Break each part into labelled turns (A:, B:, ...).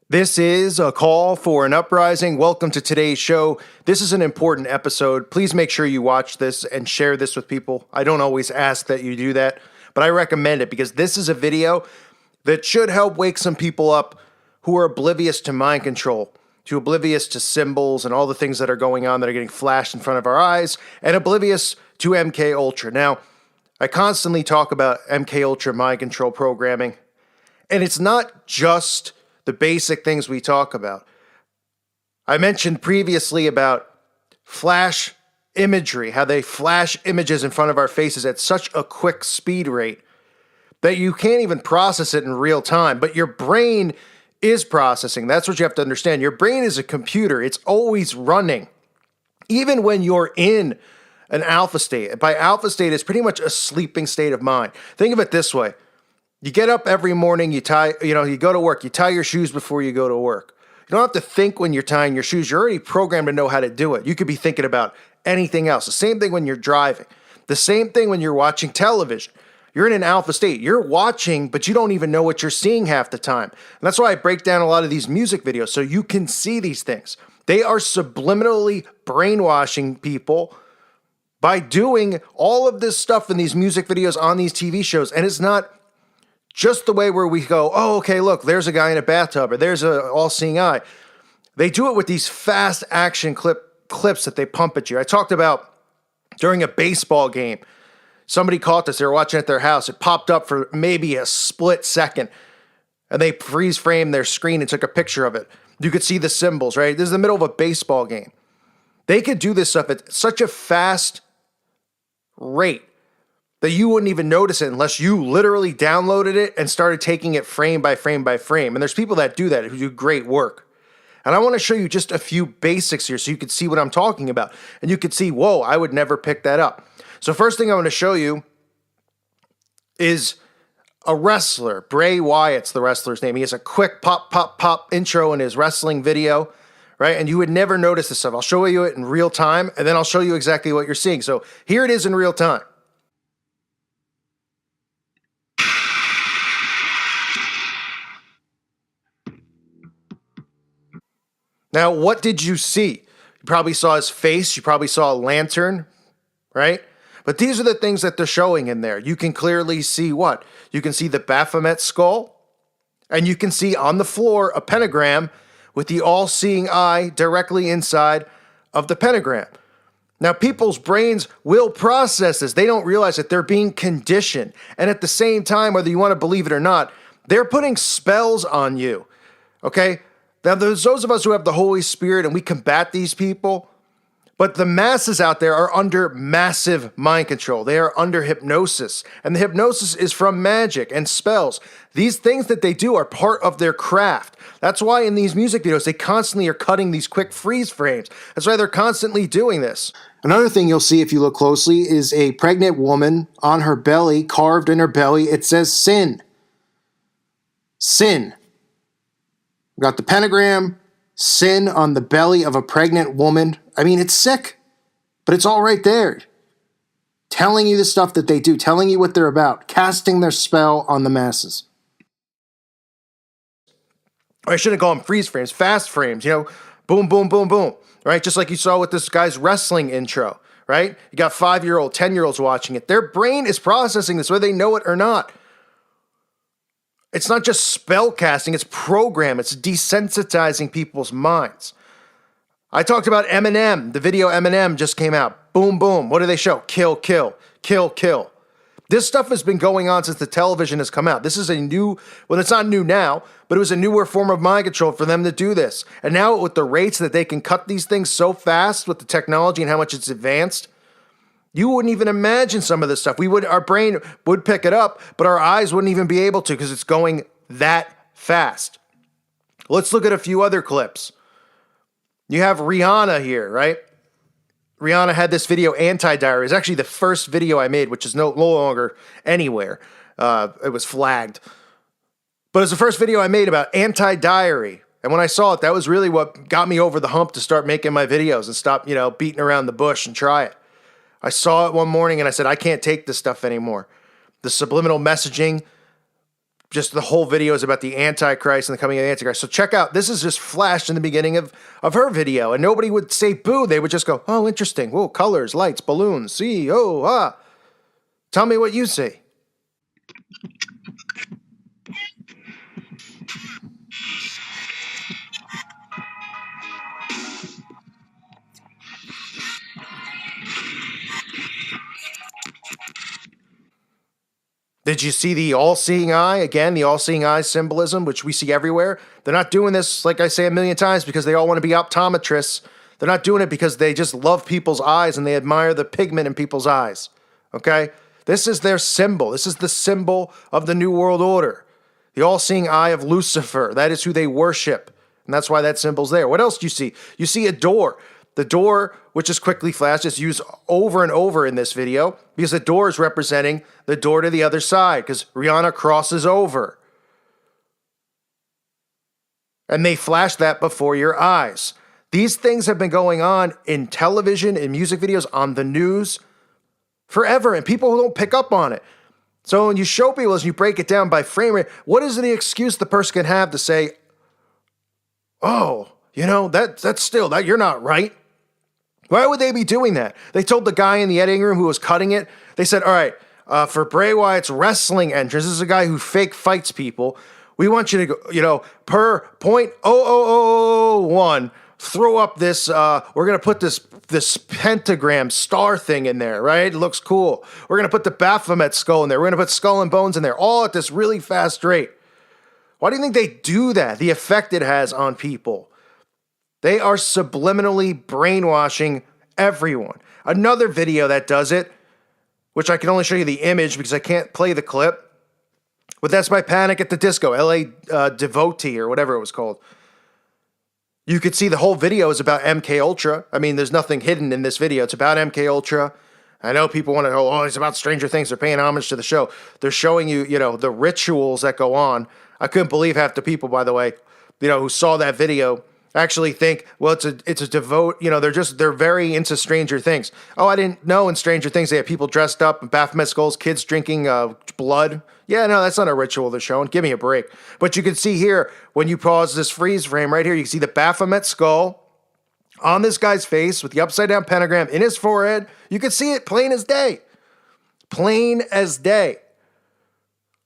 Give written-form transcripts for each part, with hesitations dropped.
A: This is a call for an uprising. Welcome to today's show. This is an important episode. Please make sure you watch this and share this with people. I don't always ask that you do that, but I recommend it because this is a video that should help wake some people up who are oblivious to mind control, to oblivious to symbols and all the things that are going on that are getting flashed in front of our eyes, and oblivious to MK Ultra. Now, I constantly talk about MK Ultra mind control programming, and it's not just the basic things we talk about. I mentioned previously about flash imagery, how they flash images in front of our faces at such a quick speed rate that you can't even process it in real time, but your brain is processing. That's what you have to understand. Your brain is a computer. It's always running. Even when you're in an alpha state. By alpha state, it's pretty much a sleeping state of mind. Think of it this way. You get up every morning, you go to work, you tie your shoes before you go to work. You don't have to think when you're tying your shoes. You're already programmed to know how to do it. You could be thinking about anything else. The same thing when you're driving. The same thing when you're watching television. You're in an alpha state. You're watching, but you don't even know what you're seeing half the time. And that's why I break down a lot of these music videos so you can see these things. They are subliminally brainwashing people by doing all of this stuff in these music videos on these TV shows. And it's not just the way where we go, oh, okay, look, there's a guy in a bathtub or there's an all-seeing eye. They do it with these fast action clips that they pump at you. I talked about during a baseball game, somebody caught this. They were watching at their house. It popped up for maybe a split second, and they freeze framed their screen and took a picture of it. You could see the symbols, right? This is the middle of a baseball game. They could do this stuff at such a fast rate that you wouldn't even notice it unless you literally downloaded it and started taking it frame by frame by frame. And there's people that do that who do great work. And I want to show you just a few basics here so you can see what I'm talking about. And you could see, whoa, I would never pick that up. So first thing I want to show you is a wrestler. Bray Wyatt's the wrestler's name. He has a quick pop, pop, pop intro in his wrestling video, right? And you would never notice this stuff. I'll show you it in real time, and then I'll show you exactly what you're seeing. So here it is in real time. Now, what did you see? You probably saw his face. You probably saw a lantern, right? But these are the things that they're showing in there. You can clearly see what? You can see the Baphomet skull, and you can see on the floor a pentagram with the all-seeing eye directly inside of the pentagram. Now, people's brains will process this. They don't realize that they're being conditioned. And at the same time, whether you want to believe it or not, they're putting spells on you, okay? Now, there's those of us who have the Holy Spirit and we combat these people, but the masses out there are under massive mind control. They are under hypnosis, and the hypnosis is from magic and spells. These things that they do are part of their craft. That's why in these music videos, they constantly are cutting these quick freeze frames. That's why they're constantly doing this. Another thing you'll see if you look closely is a pregnant woman on her belly, carved in her belly. It says sin. Sin. We got the pentagram, sin on the belly of a pregnant woman. I mean, it's sick, but it's all right there. Telling you the stuff that they do, telling you what they're about, casting their spell on the masses. Or I shouldn't call them freeze frames, fast frames, boom, boom, boom, boom, right? Just like you saw with this guy's wrestling intro, right? You got 5-year-old, 10-year-olds watching it. Their brain is processing this, whether they know it or not. It's not just spell casting, it's program. It's desensitizing people's minds. I talked about Eminem. The video Eminem just came out. Boom, boom. What do they show? Kill, kill, kill, kill. This stuff has been going on since the television has come out. This is a new, well, it's not new now, but it was a newer form of mind control for them to do this. And now with the rates that they can cut these things so fast with the technology and how much it's advanced, you wouldn't even imagine some of this stuff. Our brain would pick it up, but our eyes wouldn't even be able to because it's going that fast. Let's look at a few other clips. You have Rihanna here, right? Rihanna had this video, Anti-Diary. It's actually the first video I made, which is no longer anywhere. It was flagged. But it's the first video I made about Anti-Diary. And when I saw it, that was really what got me over the hump to start making my videos and stop, beating around the bush and try it. I saw it one morning and I said, I can't take this stuff anymore. The subliminal messaging, just the whole video is about the Antichrist and the coming of the Antichrist. So check out, this is just flashed in the beginning of her video, and nobody would say boo. They would just go, oh, interesting. Whoa, colors, lights, balloons, see, oh, ah. Tell me what you see. Did you see the all-seeing eye? Again, the all-seeing eye symbolism, which we see everywhere. They're not doing this, like I say a million times, because they all want to be optometrists. They're not doing it because they just love people's eyes and they admire the pigment in people's eyes. Okay? This is their symbol. This is the symbol of the New World Order. The all-seeing eye of Lucifer. That is who they worship. And that's why that symbol's there. What else do you see? You see a door. The door, which is quickly flashed, is used over and over in this video because the door is representing the door to the other side because Rihanna crosses over. And they flash that before your eyes. These things have been going on in television, in music videos, on the news forever, and people don't pick up on it. So when you show people as you break it down by frame rate, what is the excuse the person can have to say, oh, that's still, that you're not right? Why would they be doing that? They told the guy in the editing room who was cutting it, they said, all right, for Bray Wyatt's wrestling entrance, this is a guy who fake fights people. We want you to go, per 0.00001, throw up this, we're going to put this pentagram star thing in there, right? It looks cool. We're going to put the Baphomet skull in there. We're going to put skull and bones in there, all at this really fast rate. Why do you think they do that? The effect it has on people. They are subliminally brainwashing everyone. Another video that does it, which I can only show you the image because I can't play the clip, but that's by Panic at the Disco, LA Devotee or whatever it was called. You could see the whole video is about MK Ultra. I mean, there's nothing hidden in this video. It's about MK Ultra. I know people want to go, oh, it's about Stranger Things. They're paying homage to the show. They're showing you, the rituals that go on. I couldn't believe half the people, by the way, who saw that video actually think, well, it's a devote, they're very into Stranger Things. Oh, I didn't know in Stranger Things they had people dressed up in Baphomet skulls, kids drinking blood. Yeah, no, that's not a ritual they're showing. Give me a break. But you can see here, when you pause this freeze frame right here, you can see the Baphomet skull on this guy's face with the upside down pentagram in his forehead. You can see it plain as day. Plain as day.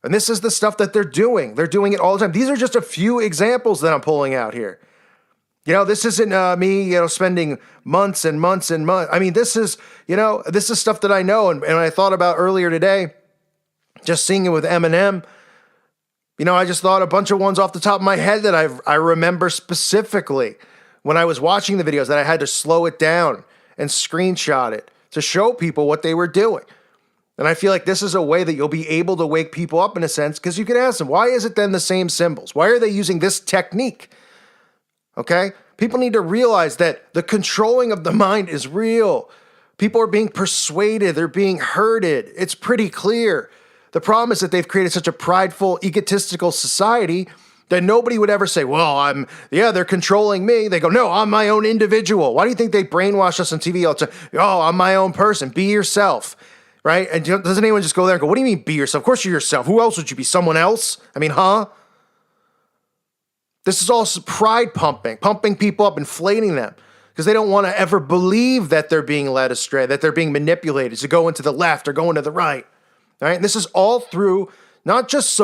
A: And this is the stuff that they're doing. They're doing it all the time. These are just a few examples that I'm pulling out here. This isn't me, spending months and months and months. I mean, this is stuff that I know. And I thought about earlier today, just seeing it with Eminem, I just thought a bunch of ones off the top of my head that I remember specifically when I was watching the videos that I had to slow it down and screenshot it to show people what they were doing. And I feel like this is a way that you'll be able to wake people up in a sense, because you can ask them, why is it then the same symbols? Why are they using this technique? Okay? People need to realize that the controlling of the mind is real. People are being persuaded. They're being herded. It's pretty clear. The problem is that they've created such a prideful, egotistical society that nobody would ever say, well, they're controlling me. They go, no, I'm my own individual. Why do you think they brainwash us on TV all the time? Oh, I'm my own person. Be yourself. Right? And doesn't anyone just go there and go, what do you mean be yourself? Of course you're yourself. Who else would you be? Someone else? I mean, huh? This is all pride pumping people up, inflating them, because they don't want to ever believe that they're being led astray, that they're being manipulated to go into the left or go into the right. All right? And this is all through not just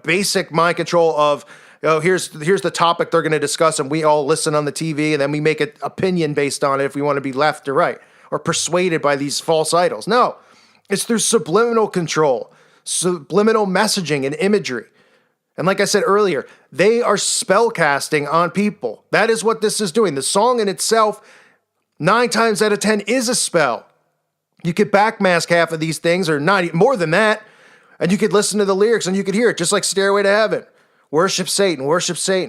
A: basic mind control of, here's the topic they're going to discuss, and we all listen on the TV, and then we make an opinion based on it if we want to be left or right, or persuaded by these false idols. No, it's through subliminal control, subliminal messaging and imagery. And like I said earlier, they are spellcasting on people. That is what this is doing. The song in itself, 9 times out of 10, is a spell. You could backmask half of these things, or not more than that, and you could listen to the lyrics and you could hear it, just like Stairway to Heaven. Worship Satan,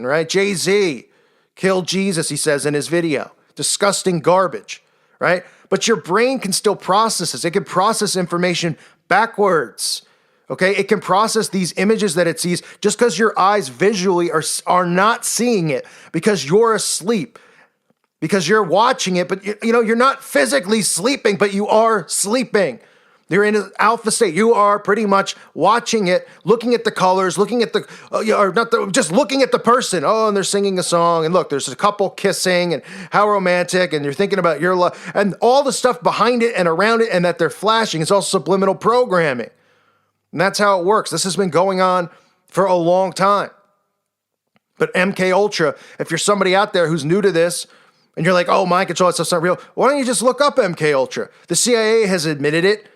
A: right? Jay-Z killed Jesus, he says in his video. Disgusting garbage, right? But your brain can still process this. It can process information backwards. Okay, it can process these images that it sees just because your eyes visually are not seeing it because you're asleep, because you're watching it, but you're not physically sleeping, but you are sleeping. You're in an alpha state. You are pretty much watching it, looking at the colors, looking at just looking at the person. Oh, and they're singing a song. And look, there's a couple kissing and how romantic. And you're thinking about your love and all the stuff behind it and around it and that they're flashing. It's all subliminal programming. And that's how it works. This has been going on for a long time. But MK Ultra, if you're somebody out there who's new to this and you're like, oh, mind control, that stuff's not real, why don't you just look up MK Ultra? The CIA has admitted it.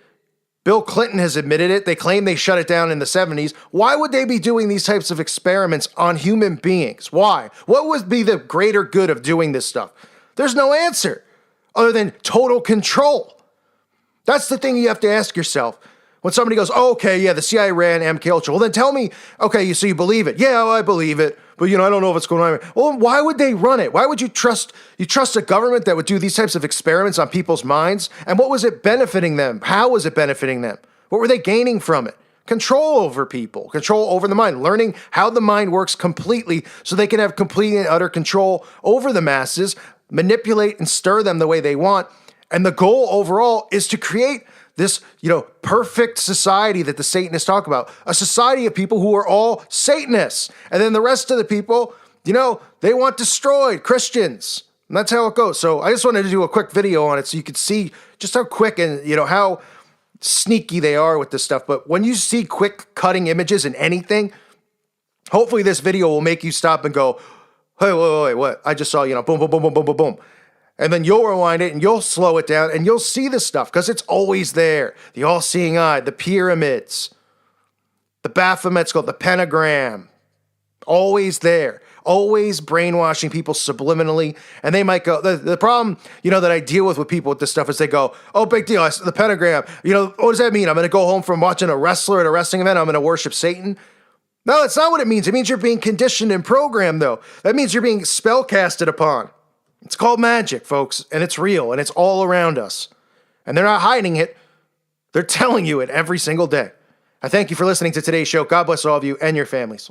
A: Bill Clinton has admitted it. They claim they shut it down in the 70s. Why would they be doing these types of experiments on human beings? Why? What would be the greater good of doing this stuff? There's no answer other than total control. That's the thing you have to ask yourself. When somebody goes, oh, okay, yeah, the CIA ran MK Ultra. Well, then tell me, okay, so you believe it. Yeah, well, I believe it. But, I don't know if it's going on. Well, why would they run it? Why would you trust a government that would do these types of experiments on people's minds? And what was it benefiting them? How was it benefiting them? What were they gaining from it? Control over people, control over the mind, learning how the mind works completely so they can have complete and utter control over the masses, manipulate and stir them the way they want. And the goal overall is to create this, perfect society that the Satanists talk about, a society of people who are all Satanists. And then the rest of the people, they want destroyed, Christians. And that's how it goes. So I just wanted to do a quick video on it so you could see just how quick and, how sneaky they are with this stuff. But when you see quick cutting images in anything, hopefully this video will make you stop and go, hey, wait, what? I just saw, boom, boom, boom, boom, boom, boom, boom. And then you'll rewind it and you'll slow it down and you'll see this stuff because it's always there. The all-seeing eye, the pyramids, the Baphomet skull, the pentagram, always there. Always brainwashing people subliminally. And they might go, the problem, that I deal with people with this stuff is they go, oh, big deal, the pentagram. What does that mean? I'm going to go home from watching a wrestler at a wrestling event. I'm going to worship Satan. No, that's not what it means. It means you're being conditioned and programmed, though. That means you're being spellcasted upon. It's called magic, folks, and it's real, and it's all around us. And they're not hiding it. They're telling you it every single day. I thank you for listening to today's show. God bless all of you and your families.